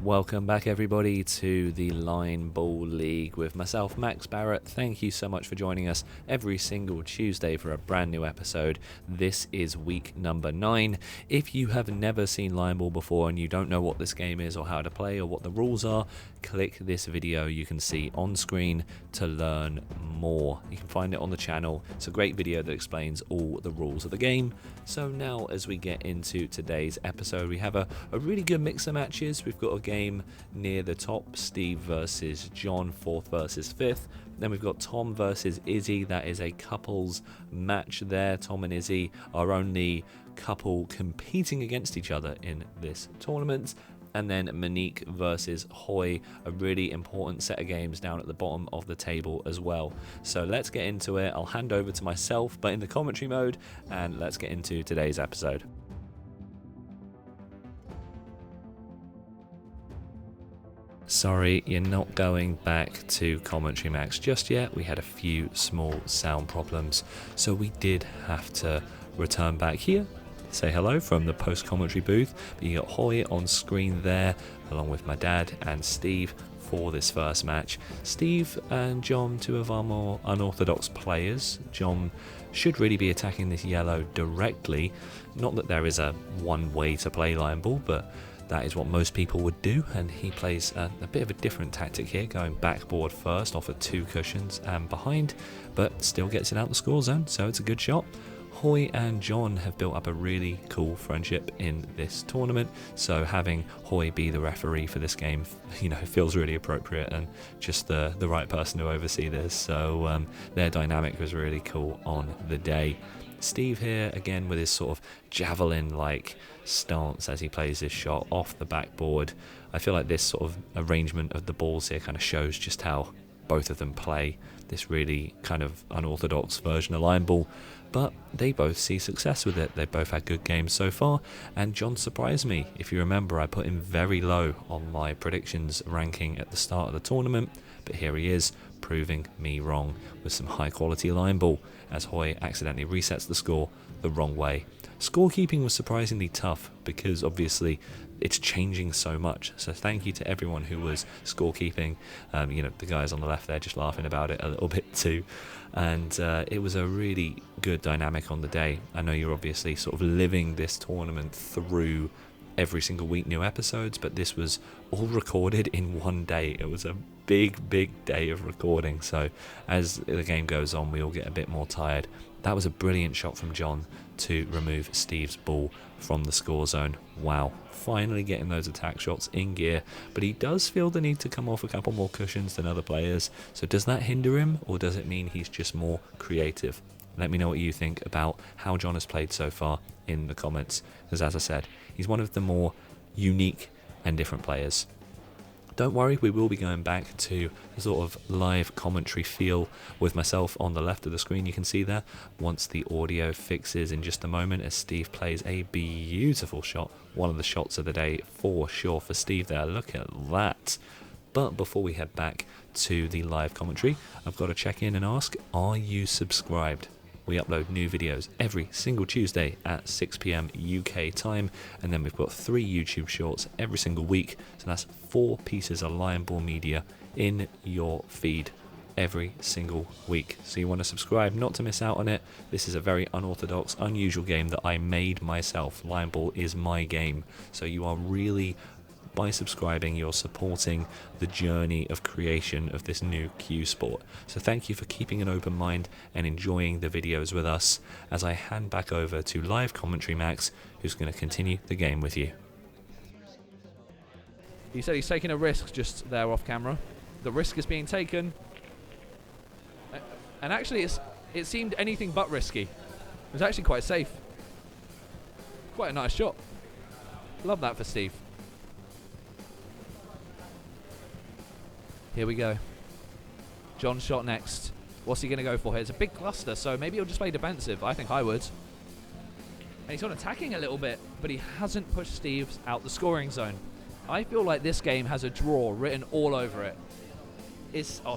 Welcome back everybody to the Line Ball League with myself, Max Barrett. Thank you so much for joining us every single Tuesday for a brand new episode. This is week number 9. If you have never seen Line Ball before and you don't know what this game is or how to play or what the rules are, click this video you can see on screen to learn more. You can find it on the channel. It's a great video that explains all the rules of the game. So now as we get into today's episode, we have a really good mix of matches. We've got a game near the top, Steve versus John, 4th versus 5th. Then we've got Tom versus Izzy. That is a couples match there. Tom and Izzy are only couple competing against each other in this tournament. And then Monique versus Hoy, a really important set of games down at the bottom of the table as well. So let's get into it. I'll hand over to myself, but in the commentary mode, and let's get into today's episode. Sorry, you're not going back to Commentary Max just yet. We had a few small sound problems, so we did have to return back here. Say hello from the post-commentary booth. But you got Hoy on screen there, along with my dad and Steve for this first match. Steve and John, two of our more unorthodox players. John should really be attacking this yellow directly. Not that there is a one way to play line ball, but that is what most people would do, and he plays a bit of a different tactic here, going backboard first off of 2 cushions and behind, but still gets it out the score zone, so it's a good shot. Hoy and John have built up a really cool friendship in this tournament, so having Hoy be the referee for this game, feels really appropriate and just the right person to oversee this. So their dynamic was really cool on the day. Steve here again with his sort of javelin-like stance as he plays his shot off the backboard. I feel like this sort of arrangement of the balls here kind of shows just how both of them play this really kind of unorthodox version of line ball, but they both see success with it. They both had good games so far, and John surprised me. If you remember, I put him very low on my predictions ranking at the start of the tournament, but here he is proving me wrong with some high quality line ball as Hoy accidentally resets the score the wrong way. Scorekeeping was surprisingly tough because obviously it's changing so much, so thank you to everyone who was scorekeeping. The guys on the left there just laughing about it a little bit too, and it was a really good dynamic on the day. I know you're obviously sort of living this tournament through every single week new episodes, but this was all recorded in one day. It was a big day of recording, so as the game goes on we all get a bit more tired. That was a brilliant shot from John to remove Steve's ball from the score zone. Wow, finally getting those attack shots in gear, but he does feel the need to come off a couple more cushions than other players. So does that hinder him, or does it mean he's just more creative? Let me know what you think about how John has played so far in the comments, because as I said, he's one of the more unique and different players. Don't worry, we will be going back to the sort of live commentary feel with myself on the left of the screen, you can see there, once the audio fixes in just a moment as Steve plays a beautiful shot. One of the shots of the day for sure for Steve there, look at that. But before we head back to the live commentary, I've got to check in and ask, are you subscribed? We upload new videos every single Tuesday at 6 PM UK time, and then we've got 3 YouTube shorts every single week, so that's 4 pieces of Lion Ball media in your feed every single week. So you want to subscribe not to miss out on it. This is a very unorthodox, unusual game that I made myself. Lion Ball is my game, so you are really, by subscribing, you're supporting the journey of creation of this new Q sport. So thank you for keeping an open mind and enjoying the videos with us as I hand back over to live commentary Max, who's going to continue the game with you. He said he's taking a risk just there off camera. The risk is being taken, and actually it seemed anything but risky. It was actually quite safe. Quite a nice shot. Love that for Steve. Here we go. John's shot next. What's he going to go for here? It's a big cluster, so maybe he'll just play defensive. I think I would. And he's on attacking a little bit, but he hasn't pushed Steve out the scoring zone. I feel like this game has a draw written all over it.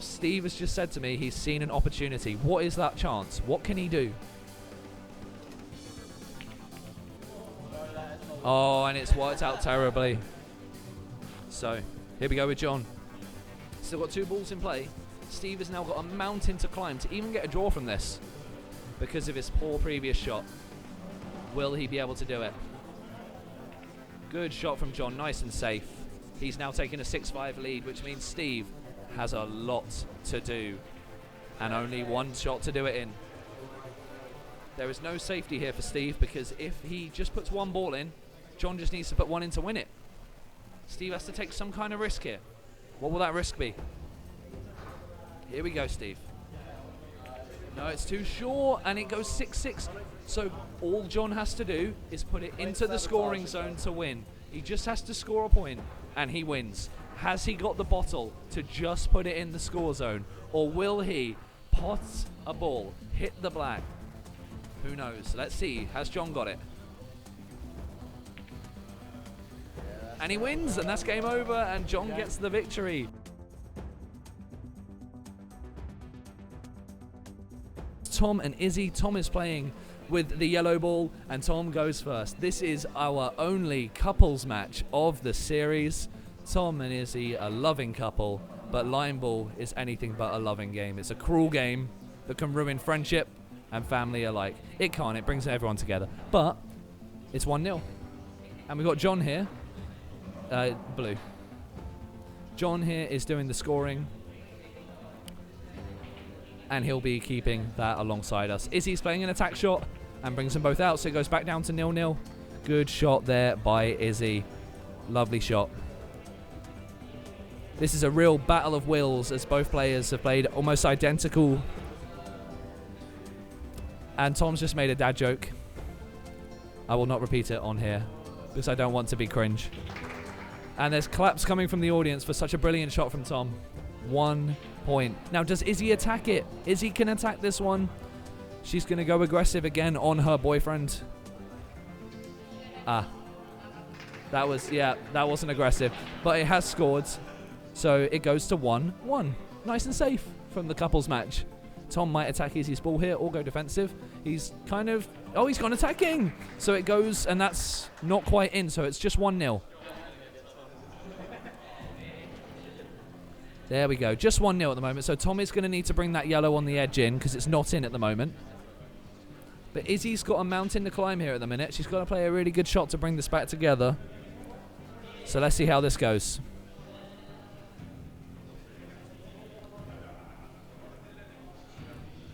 Steve has just said to me he's seen an opportunity. What is that chance? What can he do? Oh, and it's worked out terribly. So, here we go with John. Still got 2 balls in play. Steve has now got a mountain to climb to even get a draw from this because of his poor previous shot. Will he be able to do it? Good shot from John, nice and safe. He's now taking a 6-5 lead, which means Steve has a lot to do and only 1 shot to do it in. There is no safety here for Steve because if he just puts 1 ball in, John just needs to put 1 in to win it. Steve has to take some kind of risk here. What will that risk be? Here we go, Steve. No, it's too short, and it goes 6-6. So all John has to do is put it into the scoring zone to win. He just has to score a point, and he wins. Has he got the bottle to just put it in the score zone? Or will he pot a ball, hit the black? Who knows? Let's see. Has John got it? And he wins, and that's game over, and John gets the victory. Tom and Izzy. Tom is playing with the yellow ball, and Tom goes first. This is our only couples match of the series. Tom and Izzy, a loving couple, but line ball is anything but a loving game. It's a cruel game that can ruin friendship and family alike. It can't, it brings everyone together. But it's 1-0. And we've got John here. Blue. John here is doing the scoring, and he'll be keeping that alongside us. Izzy's playing an attack shot and brings them both out, so it goes back down to 0-0. Good shot there by Izzy. Lovely shot. This is a real battle of wills as both players have played almost identical. And Tom's just made a dad joke. I will not repeat it on here because I don't want to be cringe. And there's claps coming from the audience for such a brilliant shot from Tom. 1 point. Now, does Izzy attack it? Izzy can attack this one. She's going to go aggressive again on her boyfriend. That wasn't aggressive. But it has scored. So it goes to 1-1. Nice and safe from the couples match. Tom might attack Izzy's ball here or go defensive. He's kind of... Oh, he's gone attacking. So it goes, and that's not quite in. So it's just 1-0. There we go. Just 1-0 at the moment. So Tom is going to need to bring that yellow on the edge in because it's not in at the moment. But Izzy's got a mountain to climb here at the minute. She's got to play a really good shot to bring this back together. So let's see how this goes.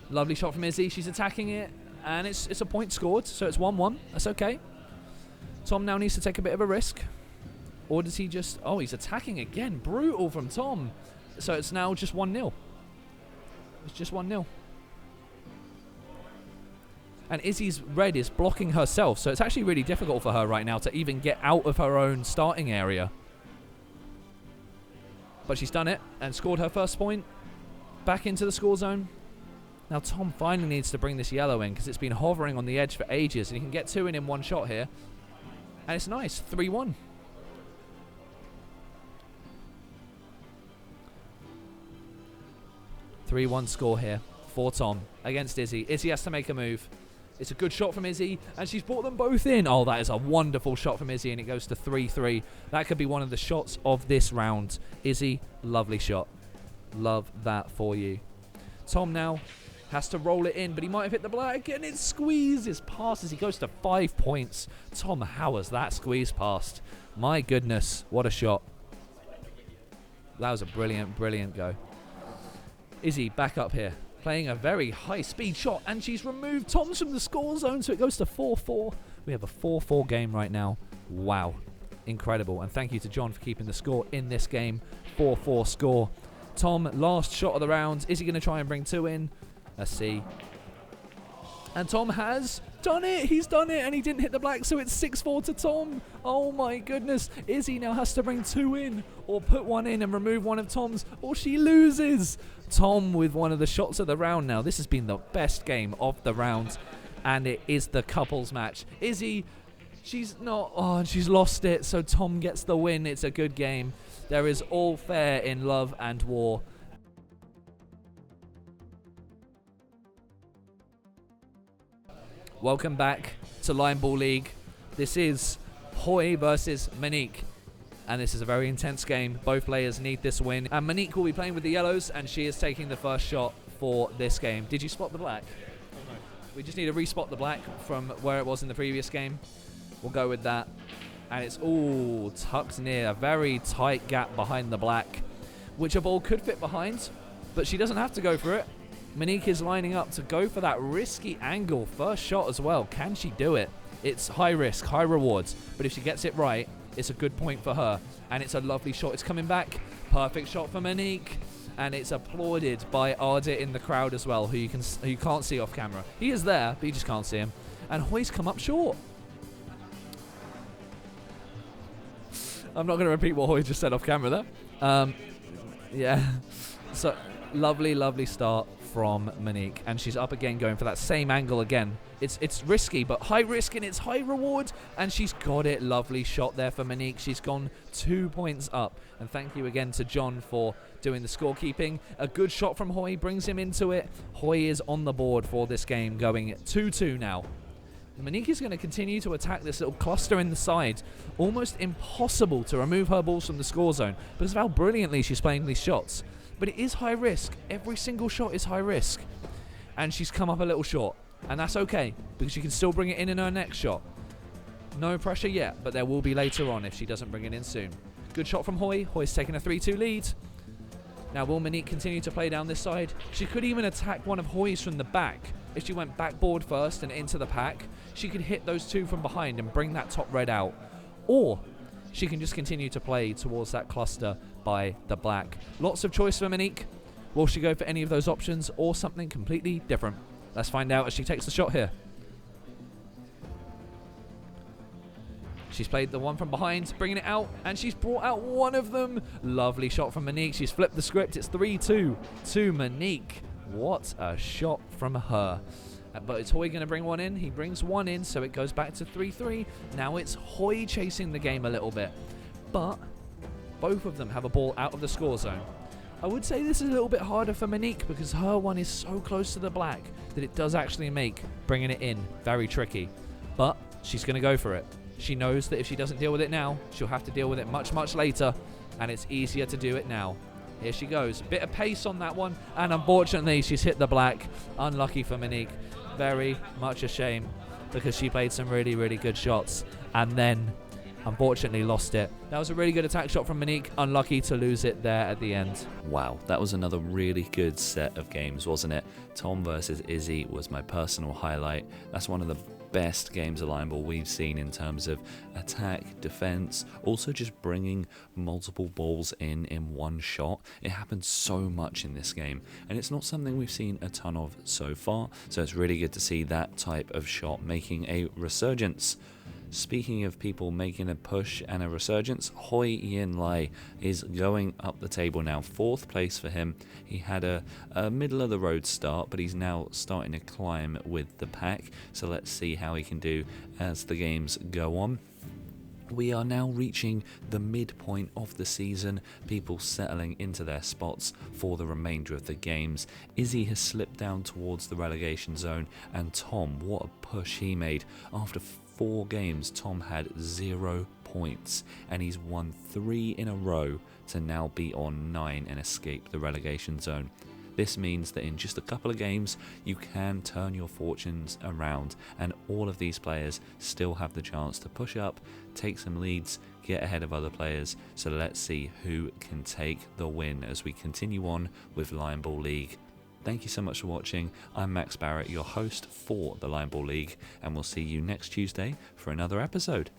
Lovely shot from Izzy. She's attacking it. And it's a point scored. So it's 1-1. That's okay. Tom now needs to take a bit of a risk. Or does he just... Oh, he's attacking again. Brutal from Tom. So it's now just 1-0. It's just 1-0. And Izzy's red is blocking herself. So it's actually really difficult for her right now to even get out of her own starting area. But she's done it and scored her first point. Back into the score zone. Now Tom finally needs to bring this yellow in because it's been hovering on the edge for ages. And he can get 2 in 1 shot here. And it's nice. 3-1. Three-1 score here for Tom against Izzy. Izzy has to make a move. It's a good shot from Izzy, and she's brought them both in. Oh, that is a wonderful shot from Izzy, and it goes to 3-3. That could be one of the shots of this round. Izzy, lovely shot. Love that for you. Tom now has to roll it in, but he might have hit the black, and it squeezes past as he goes to 5 points. Tom, how has that squeezed past? My goodness, what a shot. That was a brilliant, brilliant go. Izzy back up here, playing a very high-speed shot, and she's removed Tom's from the score zone, so it goes to 4-4. We have a 4-4 game right now. Wow. Incredible. And thank you to John for keeping the score in this game. 4-4 score. Tom, last shot of the round. Is he going to try and bring 2 in? Let's see. And Tom has done it. He's done it, and he didn't hit the black, so it's 6-4 to Tom. Oh, my goodness. Izzy now has to bring 2 in, or put 1 in and remove one of Tom's, or she loses. Tom with one of the shots of the round now. This has been the best game of the round, and it is the couples match. Izzy, she's not... Oh, she's lost it, so Tom gets the win. It's a good game. There is all fair in love and war. Welcome back to Line Ball League. This is Hoy versus Monique. and this is a very intense game. Both players need this win, and Monique will be playing with the yellows, and she is taking the first shot for this game. Did you spot the black? No. We just need to respot the black from where it was in the previous game. We'll go with that, and it's all tucked near, a very tight gap behind the black, which a ball could fit behind, but she doesn't have to go for it. Monique is lining up to go for that risky angle first shot as well. Can she do it? It's high risk, high rewards, but if she gets it right, it's a good point for her, and it's a lovely shot. It's coming back. Perfect shot for Monique, and it's applauded by Ardit in the crowd as well, who you can't see off camera. He is there, but you just can't see him. And Hoy's come up short. I'm not going to repeat what Hoy just said off camera there. Yeah, so lovely, lovely start from Monique, and she's up again going for that same angle again. It's risky, but high risk and it's high reward, and she's got it. Lovely shot there for Monique. She's gone 2 points up, and thank you again to John for doing the scorekeeping. A good shot from Hoy brings him into it. Hoy is on the board for this game, going 2-2 now. Monique is going to continue to attack this little cluster in the side. Almost impossible to remove her balls from the score zone because of how brilliantly she's playing these shots. But it is high risk. Every single shot is high risk. And she's come up a little short. And that's okay, because she can still bring it in her next shot. No pressure yet, but there will be later on if she doesn't bring it in soon. Good shot from Hoy. Hoy's taking a 3-2 lead. Now, will Monique continue to play down this side? She could even attack one of Hoy's from the back. If she went backboard first and into the pack, she could hit those two from behind and bring that top red out. Or she can just continue to play towards that cluster by the black. Lots of choice for Monique. Will she go for any of those options or something completely different? Let's find out as she takes the shot here. She's played the one from behind, bringing it out, and she's brought out one of them. Lovely shot from Monique. She's flipped the script. It's 3-2 to Monique. What a shot from her. But is Hoy going to bring one in? He brings one in, so it goes back to 3-3. Now it's Hoy chasing the game a little bit. But both of them have a ball out of the score zone. I would say this is a little bit harder for Monique because her one is so close to the black that it does actually make bringing it in very tricky. But she's going to go for it. She knows that if she doesn't deal with it now, she'll have to deal with it much, much later, and it's easier to do it now. Here she goes. Bit of pace on that one, and unfortunately she's hit the black. Unlucky for Monique. Very much a shame because she played some really, really good shots and then unfortunately lost it. That was a really good attack shot from Monique. Unlucky to lose it there at the end. Wow, that was another really good set of games, wasn't it? Tom versus Izzy was my personal highlight. That's one of the best games of line ball we've seen in terms of attack, defense, also just bringing multiple balls in one shot. It happens so much in this game, and it's not something we've seen a ton of so far, so it's really good to see that type of shot making a resurgence. Speaking of people making a push and a resurgence, Hoi Yin Lai is going up the table now. 4th place for him. He had a middle of the road start, but he's now starting to climb with the pack. So let's see how he can do as the games go on. We are now reaching the midpoint of the season, people settling into their spots for the remainder of the games. Izzy has slipped down towards the relegation zone, and Tom, what a push he made. After 4 games, Tom had 0 points, and he's won 3 in a row to now be on 9 and escape the relegation zone. This means that in just a couple of games, you can turn your fortunes around, and all of these players still have the chance to push up, take some leads, get ahead of other players. So let's see who can take the win as we continue on with Line Ball League. Thank you so much for watching. I'm Max Barrett, your host for the Line Ball League, and we'll see you next Tuesday for another episode.